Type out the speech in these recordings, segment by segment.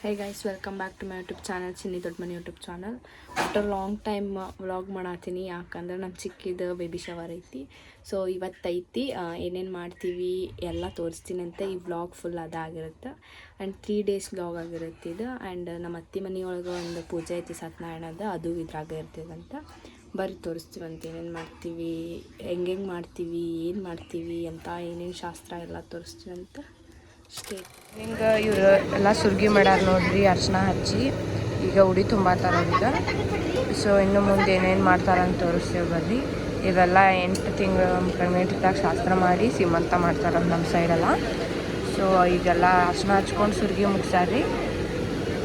Hey guys, welcome back to my YouTube channel, Chinni ದೊಡ್ಡ ಮನೆ YouTube channel. After long time vlog ಮಾಡತ್ತೀನಿ, ಯಾಕಂದ್ರೆ ನಮ್ಮ ಚಿಕ್ಕಿದ ಬೇಬಿ ಶವರ್ ಐತಿ. ಸೊ ಇವತ್ತೈತಿ ಏನೇನು ಮಾಡ್ತೀವಿ ಎಲ್ಲ ತೋರಿಸ್ತೀನಿ ಅಂತ ಈ ವ್ಲಾಗ್ ಫುಲ್ ಅದಾಗಿರುತ್ತೆ. ಆ್ಯಂಡ್ 3 days ವ್ಲಾಗ್ ಆಗಿರುತ್ತೆ ಇದು. ಆ್ಯಂಡ್ ನಮ್ಮ ಅತ್ತೆ ಮನೆಯೊಳಗೆ ಒಂದು ಪೂಜೆ ಐತಿ ಸತ್ಯನಾರಾಯಣದ, ಅದು ಇದ್ರಾಗ ಇರ್ತದಂತ. ಬರ್ರಿ ತೋರಿಸ್ತೀವಂತ ಏನೇನು ಮಾಡ್ತೀವಿ, ಹೆಂಗೆ ಮಾಡ್ತೀವಿ, ಏನು ಮಾಡ್ತೀವಿ ಅಂತ, ಏನೇನು ಶಾಸ್ತ್ರ ಎಲ್ಲ ತೋರಿಸ್ತೀವಂತ. ಹಿಂಗೆ ಇವರು ಎಲ್ಲ ಸುರ್ಗಿ ಮಾಡ್ಯಾರ ನೋಡ್ರಿ, ಅರ್ಶಿನ ಹಚ್ಚಿ ಈಗ ಉಡಿ ತುಂಬಾತಾರ ಅವ್ರಿಗೆ. ಸೊ ಇನ್ನು ಮುಂದೆ ಏನೇನು ಮಾಡ್ತಾರಂತ ತೋರಿಸ್ತೇವೆ ಬರ್ರಿ. ಇವೆಲ್ಲ 8 ತಿಂಗಳು ಪ್ರೆಗ್ನೆಂಟ್ ಇದ್ದಾಗ ಶಾಸ್ತ್ರ ಮಾಡಿ ಸೀಮಂತ ಮಾಡ್ತಾರೆ ನಮ್ಮ ಸೈಡೆಲ್ಲ. ಸೊ ಈಗೆಲ್ಲ ಅರ್ಶಿನ ಹಚ್ಕೊಂಡು ಸುರ್ಗಿ ಮುಗಿಸ್ಯಾರ್ರಿ.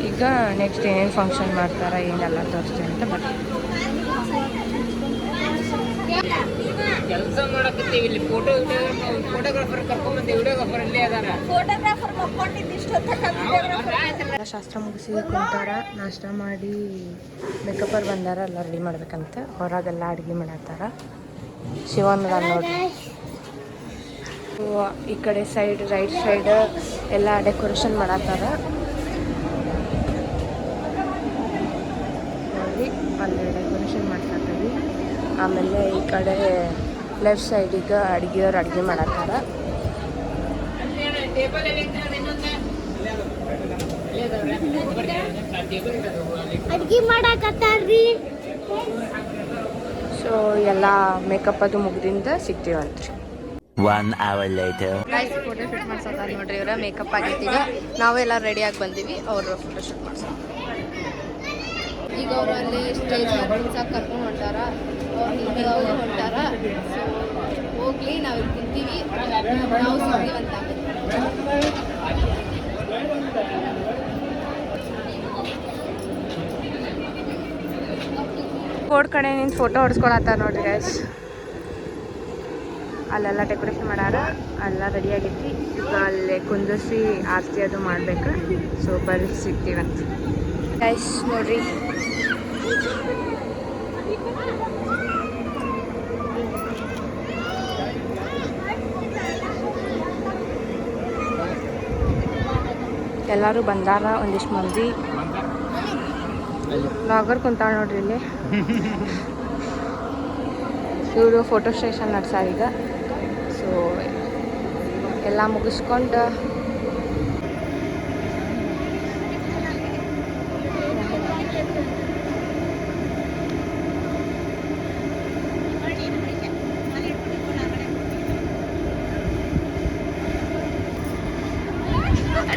ಈಗ ನೆಕ್ಸ್ಟ್ ಏನೇನು ಫಂಕ್ಷನ್ ಮಾಡ್ತಾರೆ ಏನೆಲ್ಲ ತೋರಿಸ್ತೀವಿ ಅಂತ ಬರ್ರಿ. ಕೆಲಸ ಮಾಡಕತ್ತೀವಿ ಇಲ್ಲಿ. ಫೋಟೋಗ್ರಾಫರ್ ಕರ್ಕೊಂಡ್ಬಂದು ವಿಡಿಯೋಗ್ರಾಫರ್ ಇಲ್ಲೇ ಅದಾರ. ಶಾಸ್ತ್ರ ಮುಗಿಸಿ ಕುಂತಾರ, ನಾಷ್ಟ ಮಾಡಿ ಮೇಕಪ್ಪರ್ ಬಂದಾರ, ಎಲ್ಲ ರೆಡಿ ಮಾಡ್ಬೇಕಂತ. ಹೊರಗೆಲ್ಲ ಅಡುಗೆ ಮಾಡತ್ತಾರ. ಶಿವನ ನೋಡ್ರಿ. ಈ ಕಡೆ ಸೈಡ್ ರೈಟ್ ಸೈಡ್ ಎಲ್ಲ ಡೆಕೋರೇಷನ್ ಮಾಡತ್ತಾರ ನೋಡಿ, ಅಲ್ಲಿ ಡೆಕೋರೇಷನ್ ಮಾಡ್ತಾರೀ. ಆಮೇಲೆ ಈ ಕಡೆ ಲೆಫ್ಟ್ ಸೈಡಿಗೆ ಅಡುಗೆಯವ್ರು ಅಡುಗೆ ಮಾಡತ್ತಾರ. ಅಡ್ಗೆ ಮಾಡಾಕತ್ತಾರ್ರಿ. ಸೊ ಎಲ್ಲ ಮೇಕಪ್ ಅದು ಮುಗ್ದಿಂದ ಸಿಗ್ತೀವಂತ್ರಿ. 1 hour later. Guys photo shoot ಮಾಡ್ಸತ್ತಾರ ನೋಡ್ರಿ. ಇವರ ಮೇಕಪ್ ಆಗೈತಿ. ಈಗ ನಾವೆಲ್ಲ ರೆಡಿಯಾಗಿ ಬಂದೀವಿ, ಅವರು ಫೋಟೋ ಶೂಟ್ ಮಾಡ್ಸೋ. ಈಗ ಅವರು ಅಲ್ಲಿ ಸ್ಟೇಜ್ ಕರ್ಕೊಂಡು ಹೊಂಟಾರ, ಅವ್ರು ಹೊಂಟಾರ. ಸೊ ಹೋಗ್ಲಿ, ನಾವು ಇಲ್ಲಿ ಕುಂತೀವಿ, ನಾವು ಸಿಗ್ತೀವಂತ. ಬೋರ್ಡ್ ಕಡೆ ನಿಂತು ಫೋಟೋ ಹೊಡ್ಸ್ಕೊಳತ್ತಾರ ನೋಡ್ರಿ ಗೈಸ್. ಅಲ್ಲೆಲ್ಲ ಡೆಕೋರೇಷನ್ ಮಾಡ್ಯಾರ, ಎಲ್ಲ ರೆಡಿ ಆಗೈತಿ. ಈಗ ಅಲ್ಲೇ ಕುಂದಿಸಿ ಆರತಿ ಅದು ಮಾಡ್ಬೇಕು. ಸೊ ಬರ್ರಿ ಸಿಗ್ತೀವಂತ ಗೈಸ್ ನೋಡ್ರಿ. ಎಲ್ಲರೂ ಬಂದಾರ, ಒಂದಿಷ್ಟು ಮಂದಿ. ಬ್ಲಾಗರ್ ಕುಂತಾಳ ನೋಡ್ರಿ ಇಲ್ಲಿ. ಇವರು ಫೋಟೋ ಸ್ಟೇಷನ್ ನಡ್ಸಾರ ಈಗ. ಸೊ ಎಲ್ಲ ಮುಗಿಸ್ಕೊಂಡು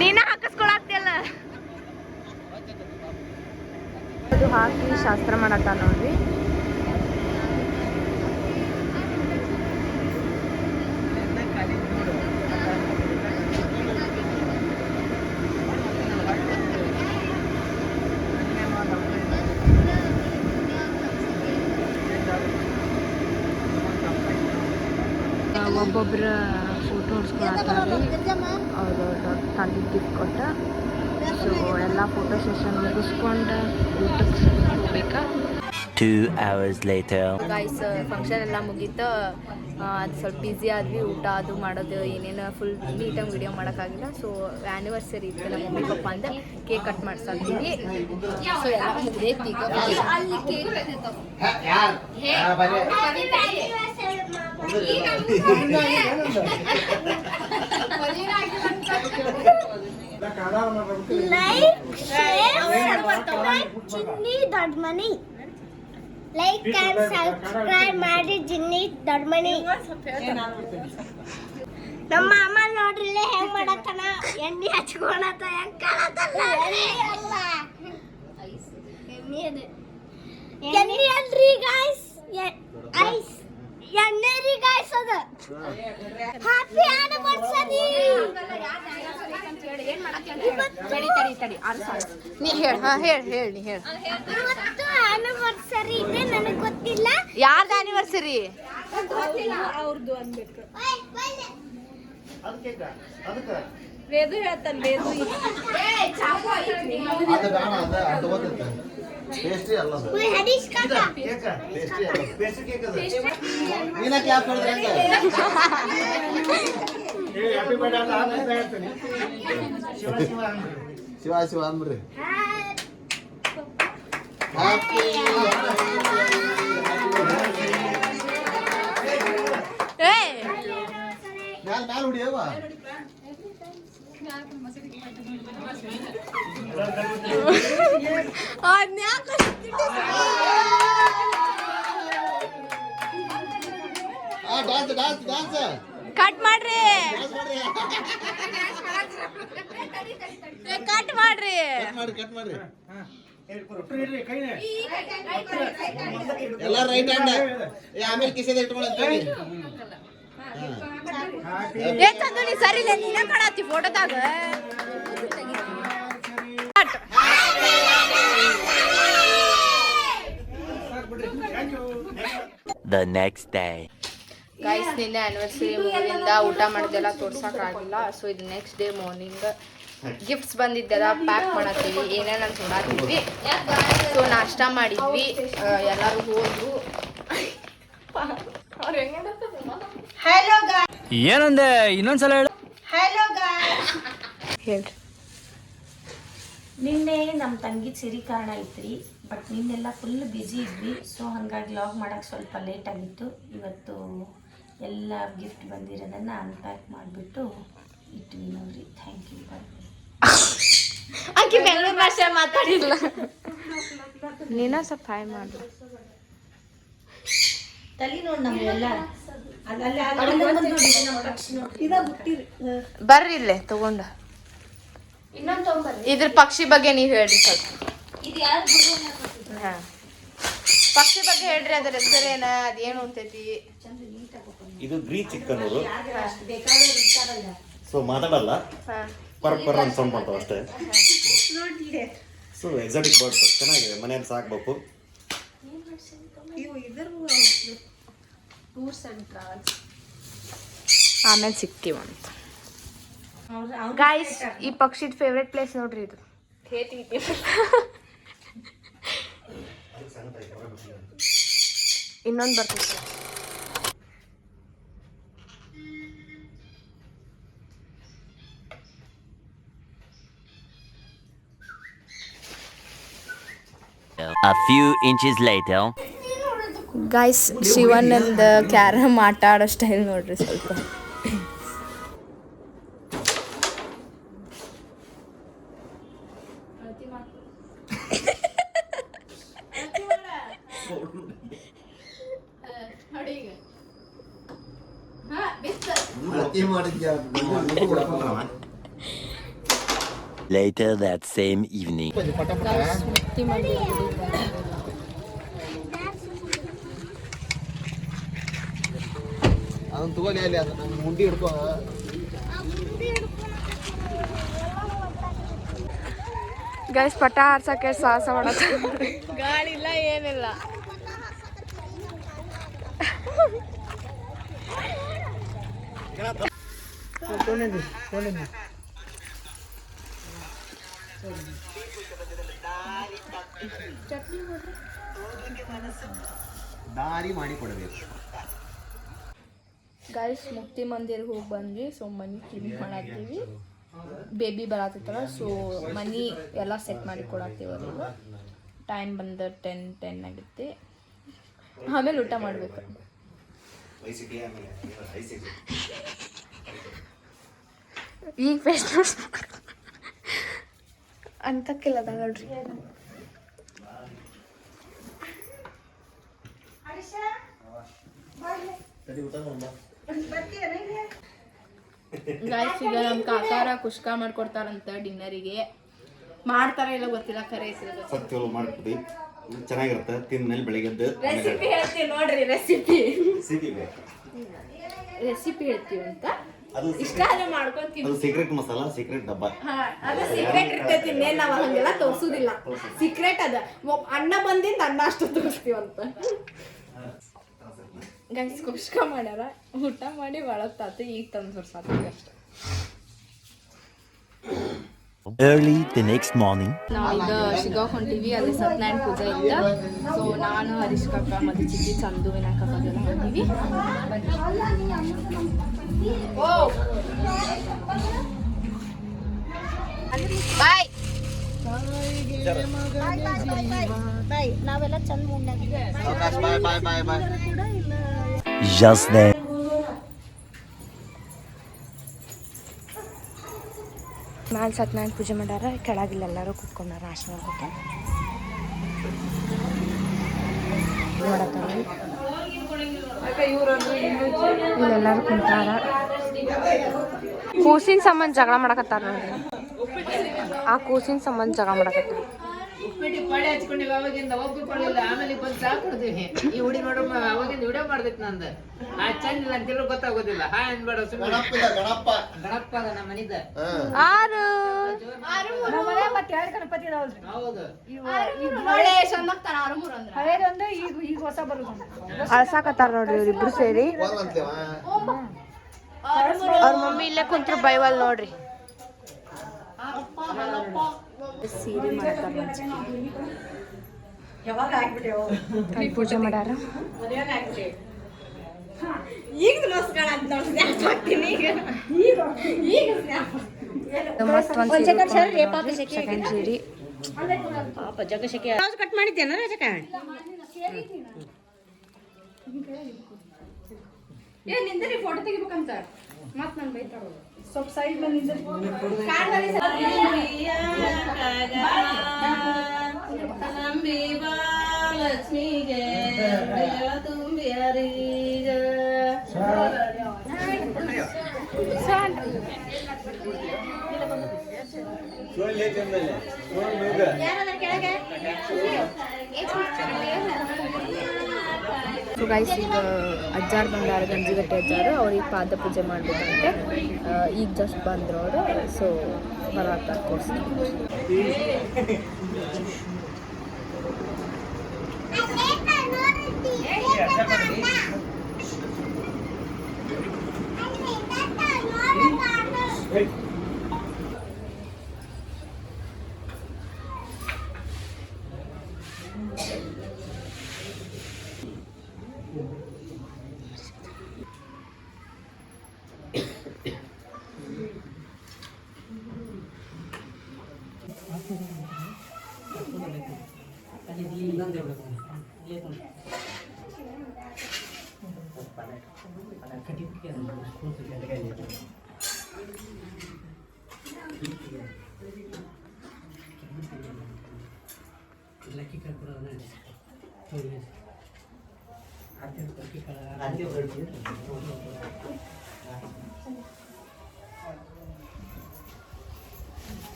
ನೀನ ಹಾಕಿಸ್ಕೊಳತ್ತಿಯಲ್ಲ, ಅದು ಹಾಕಿ ಶಾಸ್ತ್ರ ಮಾಡತ್ತ ನೋಡ್ರಿ. ಒಬ್ಬೊಬ್ಬರ ಫೋಟೋ ಹೊಡ್ಸ್ಕೊಳತ್ತಾರ್ರಿ. ಅವರು ತಂದೆ ಗಿಫ್ಟ್ ಕೊಟ್ಟ. ಸೊ ಎಲ್ಲ ಫೋಟೋ ಸೆಷನ್ ಮುಗಿಸ್ಕೊಂಡು ಊಟಕ್ಕೆ ಹೋಗ್ಬೇಕಾ. 2 hours later. ಗೈಸ್ ಫಂಕ್ಷನ್ ಎಲ್ಲ ಮುಗೀತು. ಅದು ಸ್ವಲ್ಪ ಬ್ಯುಸಿ ಆದ್ವಿ, ಊಟ ಅದು ಮಾಡೋದು ಏನೇನು ಫುಲ್ ನೀಟಾಗಿ ವಿಡಿಯೋ ಮಾಡೋಕ್ಕಾಗಿಲ್ಲ. ಸೊ ಆ್ಯನಿವರ್ಸರಿ ಇತ್ತು ನಮ್ಮ ಮಮ್ಮಿ ಪಪ್ಪ ಅಂತ ಕೇಕ್ ಕಟ್ ಮಾಡ್ಸಾಕ್ತೀವಿ. ಸೊ ಎಲ್ಲ ಮುಗ್ದೈತಿ. ಈಗ ಅಲ್ಲಿ ಕೇಕ್ ಚಿನ್ನಿ ದೊಡ್ಡ ಮನಿ. ಲೈಕ್ ಅಂಡ್ ಸಬ್ಸ್ಕ್ರೈಬ್ ಮಾಡಿ ಚಿನ್ನಿ ದೊಡ್ಡ ಮನಿ. ನಮ್ಮ ಅಮ್ಮ ನೋಡ್ರಿ ಹೆಂಗ್ ಮಾಡತ್ತಾನ, ಎಣ್ಣೆ ಹಚ್ಕೊಳತ್ತ, ಹೆಂಗ್ ಕಾಣತ್ತಲ್ಲ. ಎಣ್ಣೆ ಅಲ್ರಿ ಗಾಯ್ಸ್, ಐಸ್ ಎಣ್ಣೆ ರೀ ಗಾಯ್ಸ್. ಅದು ಹ್ಯಾಪಿ ಆನಿವರ್ಸರಿ. ನೀ ಹೇಳಿ ಇವತ್ತು ಆನಿವರ್ಸರಿ ಇದೆ, ನನಗೆ ಗೊತ್ತಿಲ್ಲ ಯಾರ್ದು ಆನಿವರ್ಸರಿ. ಅವ್ರದ್ದು ಅನ್ಬೇಕು. ವೇದು ಹೇಳ್ತಾನೆ. ವೇದು ಪೇಸ್ಟ್ರಿ ಅಲ್ಲ ಅದು. ಹರೀಶ್ ಕಾಕ ಕೇಕ ಪೇಸ್ಟ್ರಿ ಅಲ್ಲ, ಪೇಸ್ಟ್ರಿ ಕೇಕ್ ಅದು. ನೀನ ಕ್ಲಾಪ್ ಮಾಡಿದ್ರೆ ಹೆಂಗೆ? ಏ ಹ್ಯಾಪಿ ಬರ್ತ್ಡೇ ಅಂತ ನಾನು ಹೇಳ್ತೀನಿ. ಶಿವ ಶಿವ ಅಂದ್ರು. ಶಿವ ಅಂದ್ರಿ. ಹ್ಯಾಪಿ ಮ್ಯಾಲ ಹೊಡಿಯವ. ಡ್ಯಾನ್ಸ್ ಕಟ್ ಮಾಡ್ರಿ, ಕಟ್ ಮಾಡ್ರಿ. ಕಟ್ ಮಾಡ್ರಿ ಎಲ್ಲ ರೈಟ್ ಹ್ಯಾಂಡ್. ಆಮೇಲೆ ಕಿಸೆದ ಇಟ್ಕೊಳ್ಳಿ. ನೀ ಸರಿ ಇಲ್ಲ, ನೀನ ಕಾಣತ್ತಿ ಫೋಟೋದಾಗ. The next day. ಗೈಸ್ ನಿನ್ನೆ ಆ್ಯನಿವರ್ಸರಿ ಮುಗಿದಿಂದ ಊಟ ಮಾಡಿದ್ದೆಲ್ಲ ತೋರ್ಸೋಕ್ಕಾಗಿಲ್ಲ. ಸೊ ಇದು ನೆಕ್ಸ್ಟ್ ಡೇ ಮಾರ್ನಿಂಗ್ ಗಿಫ್ಟ್ಸ್ ಬಂದಿದ್ದೆಲ್ಲ ಪ್ಯಾಕ್ ಮಾಡತ್ತೀವಿ, ಏನೇನು ಅಂತ ನೋಡತ್ತೀವಿ. ಸೊ ನಾಷ್ಟ ಮಾಡಿದ್ವಿ, ಎಲ್ಲರೂ ಹೋದ್ರು. ಏನಂದೆ ಇನ್ನೊಂದ್ಸಲ ಹೇಳು. ಹೇಳ್ರಿ. ನಿನ್ನೆ ನಮ್ಮ ತಂಗಿ ಸಿರಿಕಾರಣ ಐತ್ರಿ, ಬಟ್ ನಿನ್ನೆಲ್ಲ ಫುಲ್ ಬ್ಯುಸಿ ಇದ್ವಿ. ಸೊ ಹಾಗಾಗಿ ಲಾಗ್ ಮಾಡೋಕ್ಕೆ ಸ್ವಲ್ಪ ಲೇಟ್ ಆಗಿತ್ತು. ಇವತ್ತು ಎಲ್ಲ ಗಿಫ್ಟ್ ಬಂದಿರೋದನ್ನು ಅನ್ಪ್ಯಾಕ್ ಮಾಡಿಬಿಟ್ಟು ಇಟ್ವಿ ನೋಡ್ರಿ. Thank you. ಆಕೆ ಬೆಂಗಳೂರು ಭಾಷೆ ಮಾತಾಡಿಲ್ಲ. ನೀನ ಸ್ವಲ್ಪ ಹಾಯ್ ಮಾಡು. ತಲೆ ನೋಡಿ ನಮಗೆಲ್ಲ ಬರ್ರಿ ಇಲ್ಲೇ ತಗೊಂಡ. ಇದ್ರ ಪಕ್ಷಿ ಬಗ್ಗೆ ನೀವು ಹೇಳ್ರಿ ಸ್ವಲ್ಪ. ಹಾ, ಪಕ್ಷಿ ಬಗ್ಗೆ ಹೇಳ್ರಿ. ಅದ್ರ ಹೆಸರೇನ, ಅದೇನು ಅಂತೈತಿ? ಇದು ಗ್ರೀ ಚಿಕ್ಕನೂರು. ಸೊ ಮಾತಾಡಲ್ಲ, ಪರ್ ಅಂತ ಸೌಂಡ್ ಮಾಡ್ತಾವ ಅಷ್ಟೇ. ಸೊ ಎಕ್ಸಾಟಿಕ್ ಬರ್ಡ್ಸ್ ಚೆನ್ನಾಗಿದೆ, ಮನೆಯಲ್ಲಿ ಸಾಕ್ಬೇಕು. ಆಮೇಲೆ ಸಿಕ್ತೀವಂತ. ಗಾಯ್ಸ್, ಈ ಪಕ್ಷಿದ ಫೇವ್ರೆಟ್ ಪ್ಲೇಸ್ ನೋಡ್ರಿ ಇದು. ಇನ್ನೊಂದು ಬರ್ತೈತಿ. A few inches later. Guys, Shivananda carrom ಆಟ ಆಡೋ ಸ್ಟೈಲ್ ನೋಡ್ರಿ ಸ್ವಲ್ಪ. Later that same evening. ಅದನ್ನ ತಗೋಲಿ, ಅಲ್ಲಿ ಅದು ನಮ್ಮ ಮುಂಡಿ ಹಿಡ್ಕೊ. ಗೈಸ್, ಪಟ ಆರ್ಸಕ್ಕೆ ಸಾಹಸ ಮಾಡತ್ತ. ಗಾಳಿ ಇಲ್ಲ, ಏನಿಲ್ಲ. ದಾರಿ ಮಾಡಿ ಕೊಡಬೇಕು. ಗೈಸ್, ಮುಕ್ತಿ ಮಂದಿರ್ಗೆ ಹೋಗಿ ಬಂದ್ವಿ. ಸೊ ಮನಿ ಕ್ಲೀನ್ ಮಾಡತ್ತೀವಿ. ಬೇಬಿ ಬರತ್ತೈತಲ್ಲ, ಸೊ ಮನಿ ಎಲ್ಲ ಸೆಟ್ ಮಾಡಿ ಕೊಡತ್ತೀವಿ ಅವ್ರಿಗೆ. ಟೈಮ್ ಬಂದು 10 ಆಗುತ್ತೆ. ಆಮೇಲೆ ಊಟ ಮಾಡಬೇಕು. ಈಗ ಫೇಸ್ ಅಂತಕ್ಕಿಲ್ಲ ನೋಡ್ರಿ. ಗೈಸ್, ಈಗ ನಮ್ಮ ಕಾಕಾರ ಕುಷ್ಕ ಮಾಡ್ಕೊಡ್ತಾರಂತ ಡಿನ್ನರಿಗೆ. ಮಾಡ್ತಾರ ಇಲ್ಲ ಗೊತ್ತಿಲ್ಲ, ಖರೆ ಸತ್ಯ ಮಾಡ್ಬಿಟ್ಟು ಚೆನ್ನಾಗಿರುತ್ತೆ. ತಿಂದ್ಮೇಲೆ ಬೆಳಿಗ್ಗೆ ರೆಸಿಪಿ ಹೇಳ್ತೀವಿ ನೋಡ್ರಿ. ರೆಸಿಪಿ ಹೇಳ್ತೀವಿ ಅಂತ ಇಷ್ಟ ಅಲ್ಲ ಮಾಡ್ಕೊಂತೀವಿ. ಅದು ಸೀಕ್ರೆಟ್ ಮಸಾಲಾ, ಸೀಕ್ರೆಟ್ ಡಬ್ಬ. ಅದು ಸೀಕ್ರೆಟ್ ಇರ್ತೈತಿ. ನಾವು ಹಂಗೆಲ್ಲ ತೋರ್ಸುದಿಲ್ಲ. ಸೀಕ್ರೆಟ್ ಅದ. ಅಣ್ಣ ಬಂದಿಂದ ಅನ್ನ ಅಷ್ಟು ತೋರಿಸ್ತೀವಂತ. ಗೈಸ್, ಕುಷ್ಕ ಮಾಡ್ಯಾರ. ಊಟ ಮಾಡಿ ಬಳತ್ತಾತು. ಈಗ ತಂದು ತೋರ್ಸಾತೀವಿ ಅಷ್ಟೆ. Early the next morning. ನಾವೀಗ ಶಿಗಾವ್ ಹೊಂಟಿವಿ. ಅಲ್ಲಿ ಸತ್ಯನಾರಾಯಣ ಪೂಜೆ ಇತ್ತು. ಸೊ ನಾನು, ಹರೀಶ್ ಕಾಕ, ಮತ್ತು ಚಿಕ್ಕಿ, ಚಂದು, ವಿನಾಯಕ ಎಲ್ಲ ಹೊಂಟಿವಿ. ಬಾಯ್. ಬಾಯ್ ನಾವೆಲ್ಲ ಚಂದ ಮುಂಡಾಗಿದೆ Just then. ಮ್ಯಾಲೆ ಸತ್ಯನಾರಾಯಣ ಪೂಜೆ ಮಾಡ್ಯಾರ, ಕೆಳಗಿಲ್ಲ ಎಲ್ಲರೂ ಕುತ್ಕೊಂಡಾರ ಆಶೀರ್ವಾದ ಕೊಟ್ಟು ಇಲ್ಲೆಲ್ಲರೂ ಕುಂತಾರ. ಕೂಸಿನ ಸಂಬಂಧ ಜಗಳ ಮಾಡಕತ್ತಾರ ನೋಡ್ರಿ. ಆ ಕೂಸಿನ ಸಂಬಂಧ ಜಗಳ ಮಾಡಕತ್ತಾರ. ಉಪ್ಪಿಟ್ಟು ಪಳೆ ಹಚ್ಕೊಂಡಿಲ್ಲ ಅವಾಗಿಂದ ಒಬ್ಬರು ಕೊಡಲಿಲ್ಲ. ಆಮೇಲೆ ಬಂದು ಚಾ ಕೊಡ್ತೀವಿ. ಈ ಹುಡಿ ನೋಡ್ರ ಅವಾಗಿಂದ ವಿಡಿಯೋ ಮಾಡ್ದೈತಿ ನಂದು. ಆ ಚಂದಿಲ್ಲ ಅಂತೇಳಿ ಗೊತ್ತಾಗೋದಿಲ್ಲ. ಹಾ ಅನ್ಬೇಡ ಗಣಪ ಅದ ನಮ್ಮ ಮನಿದ. ಹೌದು ಅಳ್ಸಾಕತ್ತಾರ ನೋಡ್ರಿ ಇವ್ರಿಬ್ರು ಸೇರಿ. ಅವ್ರ ಮಮ್ಮಿ ಇಲ್ಲೇ ಕುಂತ್ರು ಬೈವಲ್ ನೋಡ್ರಿ. ಸೀರೆ ಮಾಡ್ತಾರೆ ಅಲ್ಲಿ ಪೂಜೆ ಮಾಡ್ಯಾರ. ಮಸ್ತ್ ಒಂದ್ ಸೆಕೆಂಡ್ ಸೀರಿ ಕಟ್ ಮಾಡಿದ್ದೇನ ಫೋಟೋ ತೆಗಿಬೇಕಂತ ಮತ್ ನನ್ ಬೈತಾರ. ಸ್ವಲ್ಪ ಸೈಡ್ ಲಕ್ಷ್ಮಿಗೆ ತುಂಬಿ ಹರೀಗ ಸೊ ಗೈಸ್, ಈಗ ಅಜ್ಜಾರು ಬಂದಾರ, ಗಂಜಿಗಟ್ಟೆ ಅಜ್ಜಾರು. ಅವ್ರಿಗೆ ಪಾದ ಪೂಜೆ ಮಾಡ್ಬೇಕಂತೆ. ಈಗ ಜಸ್ಟ್ ಬಂದ್ರು ಅವರು. ಸೊ ಬರತ್ತ ತೋರಿಸ್ತೀನಿ.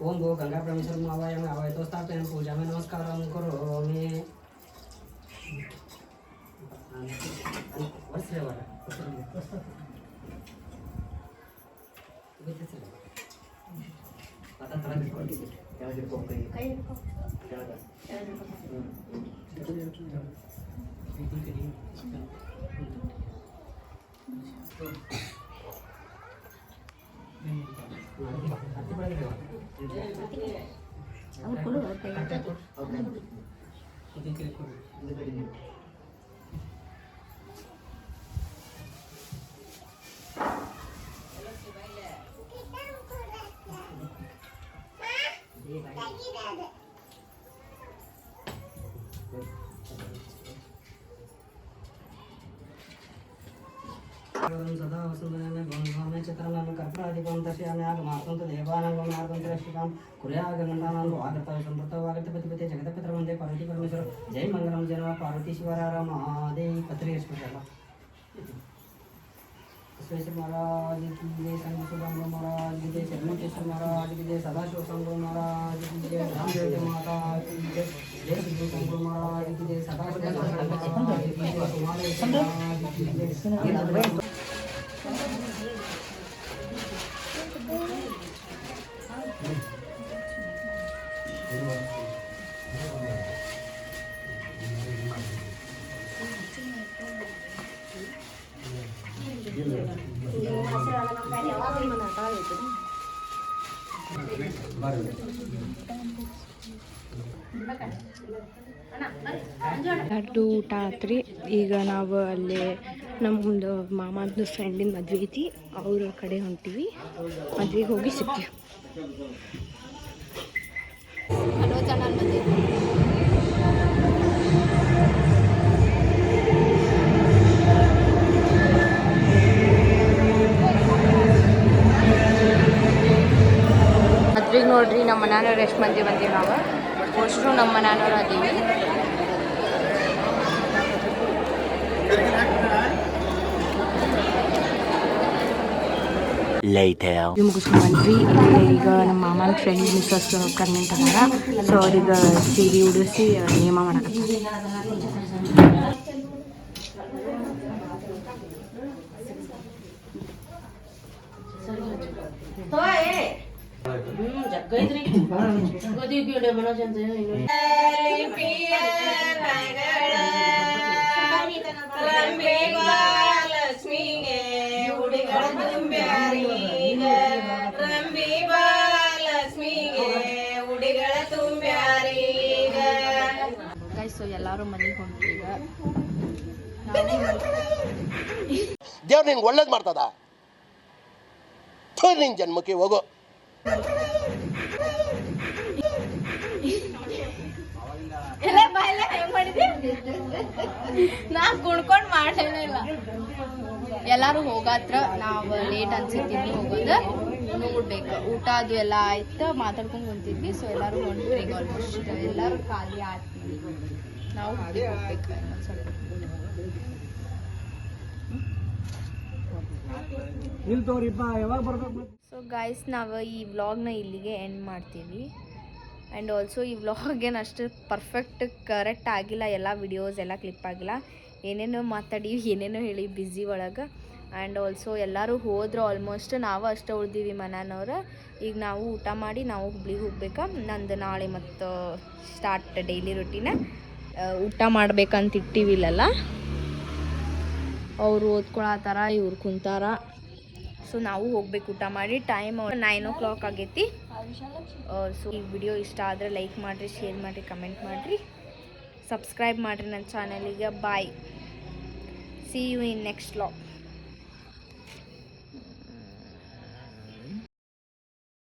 ओम गो गंगा परमेश्वर आवायामि आवायतो स्थापयामि पूजामि नमस्कारं करोमि. सदा वसुंधराय गंगामे चित्रनाम कर्पूरादिकं दर्शयामि आगमार्तं देवानां गमनार्तं दृष्टिकां कुर्यागमनानां आगतः संप्रतो आगतपतिपते जगतपितरवन्दे पार्वती परमेश्वर जय मंगलम जय नमः पार्वती शिवरारा महादेव पत्रे स्पेशल स्पेशल महाराज की जय संग सुदाम महाराज की जय चरणेश्वर महाराज की जय सदाशिव संग महाराज की जय रामदेव माता की जय जय श्री संग महाराज की जय सदाशिव महाराज की जय कुमार महाराज की जय. ಅದು ಊಟ ಆತ್ರಿ. ಈಗ ನಾವು ಅಲ್ಲೇ ನಮ್ಮದು ಮಾಮಂದು ಫ್ರೆಂಡಿನ ಮದ್ವೆ ಐತಿ, ಅವ್ರ ಕಡೆ ಹೊಂಟೀವಿ. ಮದ್ವೆಗೆ ಹೋಗಿ ಸಿಗ್ತೀವಿ. ಮದ್ವೆಗೆ ನೋಡ್ರಿ ನಮ್ಮ ಮನೆಯವ್ರು ಎಷ್ಟು ಮಂದಿ ಬಂದೀವಿ ನಾವು. ಅಷ್ಟು ನಮ್ಮ ಮನೆಯವ್ರು ಅದೀವಿ. Later. ಮುಗಿಸ್ಕೊಂಡ್ಬಂದ್ವಿ. ಈಗ ನಮ್ಮ ಮಾಮನ ಫ್ರೆಂಡ್ ಮಿಸ್ಸಸ್ ಪ್ರೆಗ್ನೆಂಟ್ ಅದಾರ. ಸೊ ಅವ್ರಿಗೆ ಸೀರೆ ಉಡಿಸಿ ನೇಮ ಮಾಡಕತ್ತಾರೆ. ಸೊ ಎಲ್ಲರೂ ಮನೆಗೆ ಹೊಂಟ್ರಿ. ಈಗ ದೇವ್ರು ನಿಂಗೆ ಒಳ್ಳೇದು ಮಾಡ್ತದ. ನಿನ್ ಜನ್ಮಕ್ಕೆ ಹೋಗೋ. ನಾ ಕುಣ್ಕೊಂಡು ಇಲ್ಲ. ಎಲ್ಲಾರು ಹೋಗತ್ರ. ನಾವು ಲೇಟ್ ಅನ್ಸಿತ್ತು ಹೋಗೋದು. ನೋಡ್ಬೇಕು ಊಟ ಅದು ಎಲ್ಲ ಆಯ್ತು, ಮಾತಾಡ್ಕೊಂಡು ಕುಂತಿದ್ವಿ. ಸೊ ಎಲ್ಲಾರು ಹೊಂಟ್ರಿ. ಈಗ ಆಲ್ಮೋಸ್ಟ್ ಎಲ್ಲರೂ ಖಾಲಿ ಆಯ್ತು. ನಾವು ಹೋಗ್ಬೇಕು ಸ್ವಲ್ಪ. ಸೊ ಗೈಸ್, ನಾವು ಈ ವ್ಲಾಗ್ನ ಇಲ್ಲಿಗೆ ಎಂಡ್ ಮಾಡ್ತೀವಿ. ಆ್ಯಂಡ್ ಆಲ್ಸೋ ಈ ವ್ಲಾಗ್ ಏನು ಅಷ್ಟು ಪರ್ಫೆಕ್ಟ್ ಕರೆಕ್ಟ್ ಆಗಿಲ್ಲ. ಎಲ್ಲ ವಿಡಿಯೋಸ್ ಎಲ್ಲ ಕ್ಲಿಪ್ ಆಗಿಲ್ಲ. ಏನೇನೋ ಮಾತಾಡೀವಿ, ಏನೇನೋ ಹೇಳಿ ಬ್ಯುಸಿ ಒಳಗೆ. ಆ್ಯಂಡ್ ಆಲ್ಸೋ ಎಲ್ಲರೂ ಹೋದ್ರು ಆಲ್ಮೋಸ್ಟ್. ನಾವು ಅಷ್ಟೇ ಉಳ್ದೀವಿ ಮನೆಯವ್ರು. ಈಗ ನಾವು ಊಟ ಮಾಡಿ ನಾವು ಹುಬ್ಳಿಗೆ ಹೋಗ್ಬೇಕಾ. ನಂದು ನಾಳೆ ಮತ್ತು ಸ್ಟಾರ್ಟ್ ಡೈಲಿ ರೂಟೀನ. ಊಟ ಮಾಡ್ಬೇಕಂತ ಇಟ್ಟಿವಿಲ್ಲಲ್ಲ. ಅವರು ಓದ್ಕೊಳತ್ತಾರ, ಇವ್ರು ಕುಂತಾರ. ಸೊ ನಾವು ಹೋಗ್ಬೇಕು ಊಟ ಮಾಡಿ. ಟೈಮ್ 9 o'clock ಆಗೈತಿ. ಸೊ ಈ ವಿಡಿಯೋ ಇಷ್ಟ ಆದರೆ ಲೈಕ್ ಮಾಡಿರಿ, ಶೇರ್ ಮಾಡಿರಿ, ಕಮೆಂಟ್ ಮಾಡಿರಿ, ಸಬ್ಸ್ಕ್ರೈಬ್ ಮಾಡಿರಿ ನನ್ನ ಚಾನಲಿಗೆ. Bye. See you in next vlog.